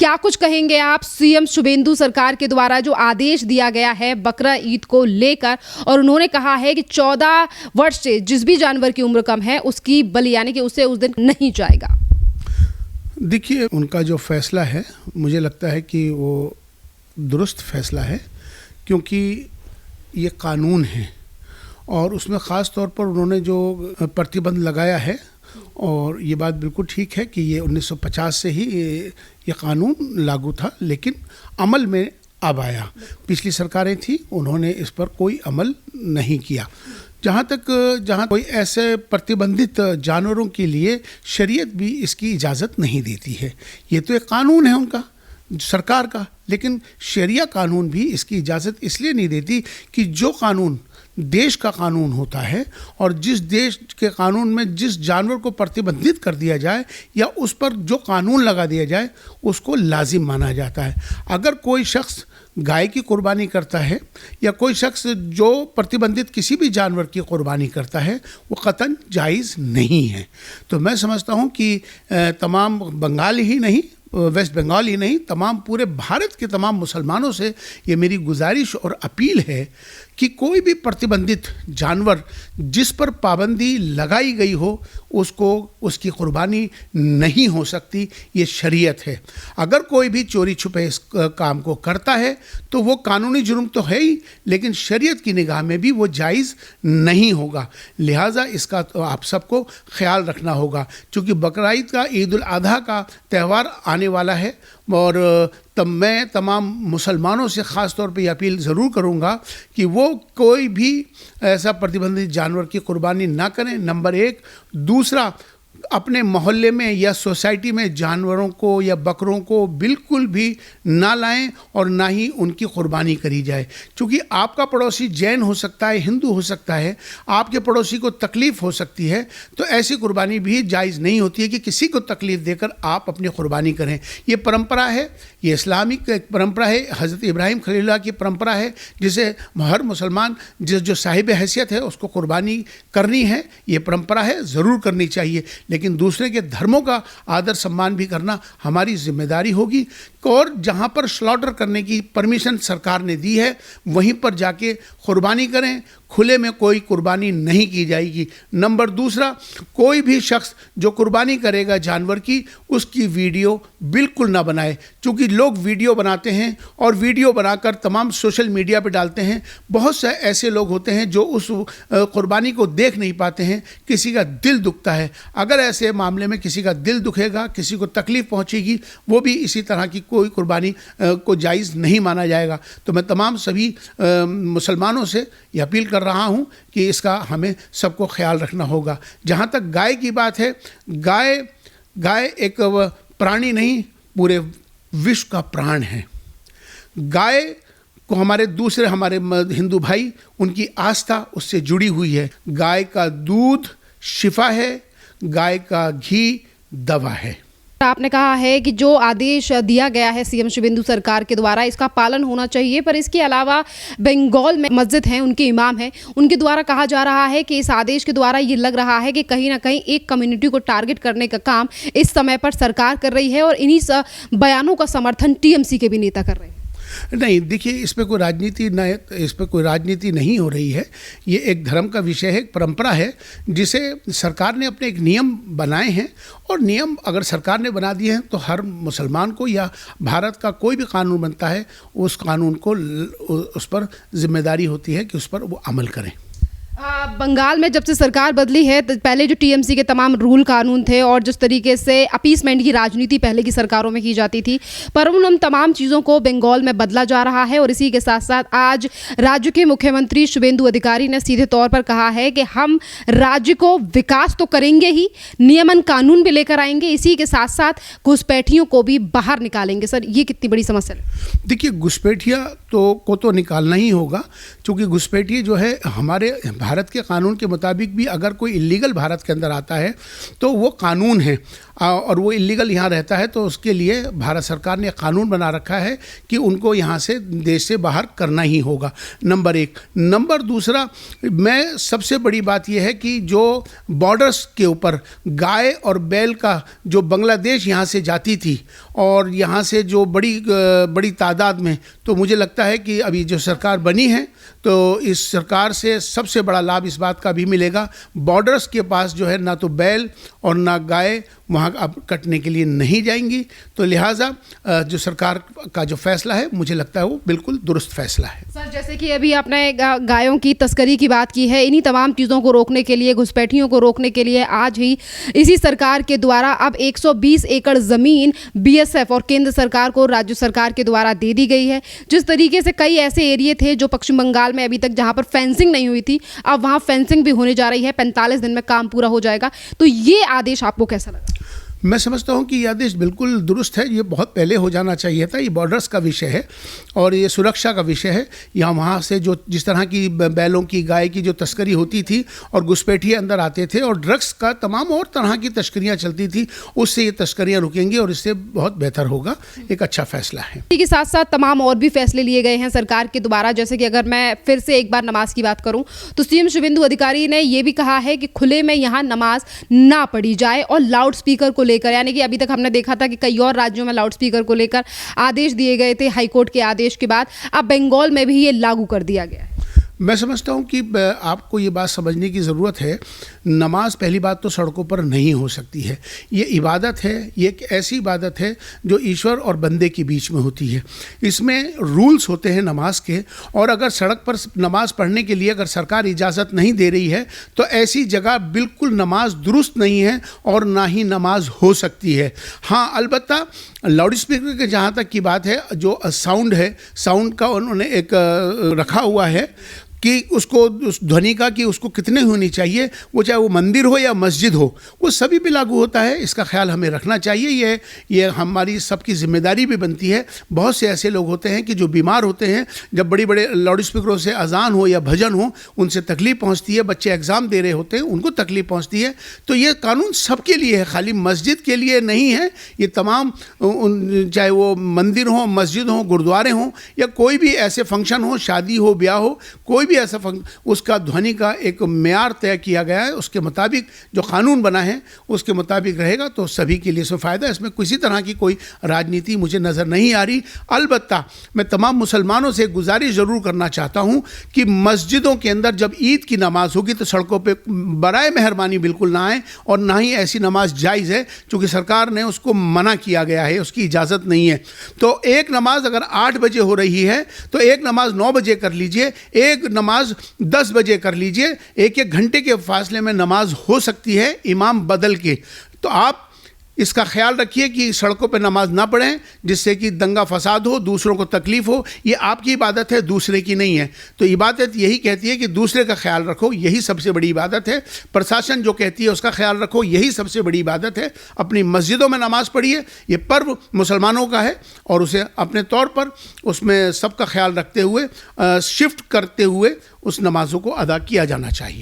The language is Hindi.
क्या कुछ कहेंगे आप सीएम शुभेंदु सरकार के द्वारा जो आदेश दिया गया है बकरा ईद को लेकर, और उन्होंने कहा है कि 14 वर्ष से जिस भी जानवर की उम्र कम है उसकी बलि यानी कि उसे उस दिन नहीं जाएगा? देखिए, उनका जो फैसला है मुझे लगता है कि वो दुरुस्त फैसला है, क्योंकि ये कानून है और उसमें ख़ास तौर पर उन्होंने जो प्रतिबंध लगाया है, और ये बात बिल्कुल ठीक है कि ये 1950 से ही ये कानून लागू था, लेकिन अमल में अब आया। पिछली सरकारें थी, उन्होंने इस पर कोई अमल नहीं किया। जहाँ कोई ऐसे प्रतिबंधित जानवरों के लिए शरीयत भी इसकी इजाज़त नहीं देती है। ये तो एक कानून है उनका, सरकार का, लेकिन शरिया कानून भी इसकी इजाज़त इसलिए नहीं देती कि जो कानून देश का कानून होता है और जिस देश के कानून में जिस जानवर को प्रतिबंधित कर दिया जाए या उस पर जो कानून लगा दिया जाए उसको लाजिम माना जाता है। अगर कोई शख्स गाय की कुर्बानी करता है या कोई शख्स जो प्रतिबंधित किसी भी जानवर की कुर्बानी करता है वो कतन जायज़ नहीं है। तो मैं समझता हूँ कि तमाम बंगाल ही नहीं, वेस्ट बंगाल ही नहीं, तमाम पूरे भारत के तमाम मुसलमानों से ये मेरी गुजारिश और अपील है कि कोई भी प्रतिबंधित जानवर जिस पर पाबंदी लगाई गई हो उसको उसकी कुर्बानी नहीं हो सकती, ये शरीयत है। अगर कोई भी चोरी छुपे इस काम को करता है तो वो कानूनी जुर्म तो है ही, लेकिन शरीयत की निगाह में भी वो जायज़ नहीं होगा। लिहाजा इसका तो आप सबको ख्याल रखना होगा, क्योंकि बकरा ईद का, ईद उल अज़हा का त्यौहार आने वाला है और तब मैं तमाम मुसलमानों से ख़ास तौर पे अपील ज़रूर करूँगा कि वो कोई भी ऐसा प्रतिबंधित जानवर की कुर्बानी ना करें, नंबर 1। दूसरा, अपने मोहल्ले में या सोसाइटी में जानवरों को या बकरों को बिल्कुल भी ना लाएं और ना ही उनकी कुर्बानी करी जाए, क्योंकि आपका पड़ोसी जैन हो सकता है, हिंदू हो सकता है, आपके पड़ोसी को तकलीफ़ हो सकती है, तो ऐसी कुर्बानी भी जायज़ नहीं होती है कि किसी को तकलीफ़ देकर आप अपनी कुर्बानी करें। ये परंपरा है, ये इस्लामिक एक परंपरा है, हज़रत इब्राहीम खलीलुल्लाह की परंपरा है, जिसे हर मुसलमान जो साहिब हैसियत है उसको कुर्बानी करनी है। ये परंपरा है, ज़रूर करनी चाहिए, लेकिन दूसरे के धर्मों का आदर सम्मान भी करना हमारी जिम्मेदारी होगी। और जहाँ पर स्लॉटर करने की परमिशन सरकार ने दी है वहीं पर जाके कुर्बानी करें, खुले में कोई कुर्बानी नहीं की जाएगी। नंबर दूसरा, कोई भी शख्स जो कुर्बानी करेगा जानवर की उसकी वीडियो बिल्कुल ना बनाए, क्योंकि लोग वीडियो बनाते हैं और वीडियो बनाकर तमाम सोशल मीडिया पे डालते हैं। बहुत से ऐसे लोग होते हैं जो उस कुर्बानी को देख नहीं पाते हैं, किसी का दिल दुखता है। अगर ऐसे मामले में किसी का दिल दुखेगा, किसी को तकलीफ़ पहुँचेगी, वो भी इसी तरह की कोई कुर्बानी को जायज़ नहीं माना जाएगा। तो मैं तमाम सभी मुसलमानों से ये अपील कर रहा हूँ कि इसका हमें सबको ख्याल रखना होगा। जहाँ तक गाय की बात है, गाय एक प्राणी नहीं, पूरे विश्व का प्राण है। गाय को हमारे हिंदू भाई, उनकी आस्था उससे जुड़ी हुई है। गाय का दूध शिफा है, गाय का घी दवा है। आपने कहा है कि जो आदेश दिया गया है सीएम शुभेंदु सरकार के द्वारा इसका पालन होना चाहिए, पर इसके अलावा बंगाल में मस्जिद हैं, उनके इमाम हैं, उनके द्वारा कहा जा रहा है कि इस आदेश के द्वारा ये लग रहा है कि कहीं ना कहीं एक कम्युनिटी को टारगेट करने का काम इस समय पर सरकार कर रही है और इन्हीं बयानों का समर्थन टीएमसी के भी नेता कर रहे हैं। नहीं, देखिए, इस पर कोई राजनीति नहीं हो रही है। ये एक धर्म का विषय है, एक परंपरा है जिसे सरकार ने अपने एक नियम बनाए हैं, और नियम अगर सरकार ने बना दिए हैं तो हर मुसलमान को या भारत का कोई भी कानून बनता है उस कानून को उस पर जिम्मेदारी होती है कि उस पर वो अमल करें। बंगाल में जब से सरकार बदली है तो पहले जो टीएमसी के तमाम रूल कानून थे और जिस तरीके से अपीसमेंट की राजनीति पहले की सरकारों में की जाती थी, पर उन तमाम चीज़ों को बंगाल में बदला जा रहा है। और इसी के साथ साथ आज राज्य के मुख्यमंत्री शुभेंदु अधिकारी ने सीधे तौर पर कहा है कि हम राज्य को विकास तो करेंगे ही, नियमन कानून भी लेकर आएंगे, इसी के साथ साथ घुसपैठियों को भी बाहर निकालेंगे। सर, ये कितनी बड़ी समस्या है? देखिए, घुसपैठिया को तो निकालना ही होगा, क्योंकि घुसपैठिए जो है हमारे भारत के कानून के मुताबिक भी अगर कोई इलीगल भारत के अंदर आता है तो वो कानून है और वो इलीगल यहाँ रहता है तो उसके लिए भारत सरकार ने कानून बना रखा है कि उनको यहाँ से देश से बाहर करना ही होगा। नंबर एक। नंबर दूसरा, मैं सबसे बड़ी बात यह है कि जो बॉर्डर्स के ऊपर गाय और बैल का जो बांग्लादेश यहाँ से जाती थी और यहाँ से जो बड़ी तादाद में, तो मुझे लगता है कि अभी जो सरकार बनी है तो इस सरकार से सबसे बड़ा लाभ इस बात का भी मिलेगा, बॉर्डर्स के पास जो है ना तो बैल और ना गाय वहाँ अब कटने के लिए नहीं जाएंगी। तो लिहाजा जो सरकार का जो फैसला है मुझे लगता है वो बिल्कुल दुरुस्त फैसला है। सर, जैसे कि अभी आपने गायों की तस्करी की बात की है, इन्हीं तमाम चीज़ों को रोकने के लिए, घुसपैठियों को रोकने के लिए आज ही इसी सरकार के द्वारा अब 120 एकड़ ज़मीन बीएसएफ और केंद्र सरकार को राज्य सरकार के द्वारा दे दी गई है। जिस तरीके से कई ऐसे एरिए थे जो पश्चिम बंगाल में अभी तक जहाँ पर फेंसिंग नहीं हुई थी, अब वहाँ फेंसिंग भी होने जा रही है, 45 दिन में काम पूरा हो जाएगा। तो ये आदेश आपको कैसा लगा? मैं समझता हूँ कि ये आदेश बिल्कुल दुरुस्त है, ये बहुत पहले हो जाना चाहिए था। ये बॉर्डर्स का विषय है और ये सुरक्षा का विषय है। यहाँ वहाँ से जो जिस तरह की बैलों की, गाय की जो तस्करी होती थी और घुसपैठिए अंदर आते थे और ड्रग्स का तमाम और तरह की तस्करियाँ चलती थी, उससे ये तस्करियाँ रुकेंगी और इससे बहुत बेहतर होगा। एक अच्छा फैसला है। इसी के साथ साथ तमाम और भी फैसले लिए गए हैं सरकार के द्वारा। जैसे कि अगर मैं फिर से एक बार नमाज की बात करूँ तो सीएम शुभेंदु अधिकारी ने यह भी कहा है कि खुले में यहाँ नमाज ना पढ़ी जाए और लाउड स्पीकर को लेकर, यानी कि अभी तक हमने देखा था कि कई और राज्यों में लाउड स्पीकर को लेकर आदेश दिए गए थे हाईकोर्ट के आदेश के बाद, अब बंगाल में भी ये लागू कर दिया गया है। मैं समझता हूँ कि आपको ये बात समझने की ज़रूरत है, नमाज पहली बात तो सड़कों पर नहीं हो सकती है। ये इबादत है, ये एक ऐसी इबादत है जो ईश्वर और बंदे के बीच में होती है। इसमें रूल्स होते हैं नमाज के, और अगर सड़क पर नमाज पढ़ने के लिए अगर सरकार इजाज़त नहीं दे रही है तो ऐसी जगह बिल्कुल नमाज दुरुस्त नहीं है और ना ही नमाज हो सकती है। हाँ, अलबत्ता लाउड स्पीकर के जहाँ तक की बात है, जो साउंड है, साउंड का उन्होंने एक रखा हुआ है कि उसको, उस ध्वनि का कि उसको कितने होनी चाहिए, वो चाहे वो मंदिर हो या मस्जिद हो, वो सभी पे लागू होता है। इसका ख्याल हमें रखना चाहिए। ये हमारी सबकी जिम्मेदारी भी बनती है। बहुत से ऐसे लोग होते हैं कि जो बीमार होते हैं, जब बड़े बड़े लाउड स्पीकरों से अजान हो या भजन हो उनसे तकलीफ़ पहुँचती है, बच्चे एग्ज़ाम दे रहे होते हैं उनको तकलीफ़ पहुँचती है। तो ये कानून सबके लिए है, खाली मस्जिद के लिए नहीं है। ये तमाम चाहे वो मंदिर हो, मस्जिद हो, गुरुद्वारे हों या कोई भी ऐसे फंक्शन हो, शादी हो, ब्याह हो, कोई भी ऐसा उसका ध्वनि का एक म्यार तय किया गया है, उसके मुताबिक जो कानून बना है उसके मुताबिक रहेगा तो सभी के लिए इसमें फ़ायदा है। इसमें किसी तरह की कोई राजनीति मुझे नज़र नहीं आ रही। अलबत्ता मैं तमाम मुसलमानों से गुजारिश ज़रूर करना चाहता हूँ कि मस्जिदों के अंदर जब ईद की नमाज होगी तो सड़कों पर बराए मेहरबानी बिल्कुल ना आए और ना ही ऐसी नमाज जायज़ है, चूँकि सरकार ने उसको मना किया गया है, उसकी इजाज़त नहीं है। तो एक नमाज अगर 8 बजे हो रही है तो एक नमाज 9 बजे कर लीजिए, एक नमाज 10 बजे कर लीजिए। एक घंटे के फासले में नमाज हो सकती है इमाम बदल के। तो आप इसका ख्याल रखिए कि सड़कों पर नमाज ना पढ़ें जिससे कि दंगा फसाद हो, दूसरों को तकलीफ़ हो। ये आपकी इबादत है, दूसरे की नहीं है। तो इबादत यही कहती है कि दूसरे का ख्याल रखो, यही सबसे बड़ी इबादत है। प्रशासन जो कहती है उसका ख्याल रखो, यही सबसे बड़ी इबादत है। अपनी मस्जिदों में नमाज पढ़िए, ये पर्व मुसलमानों का है और उसे अपने तौर पर उसमें सबका ख्याल रखते हुए, शिफ्ट करते हुए उस नमाज़ों को अदा किया जाना चाहिए।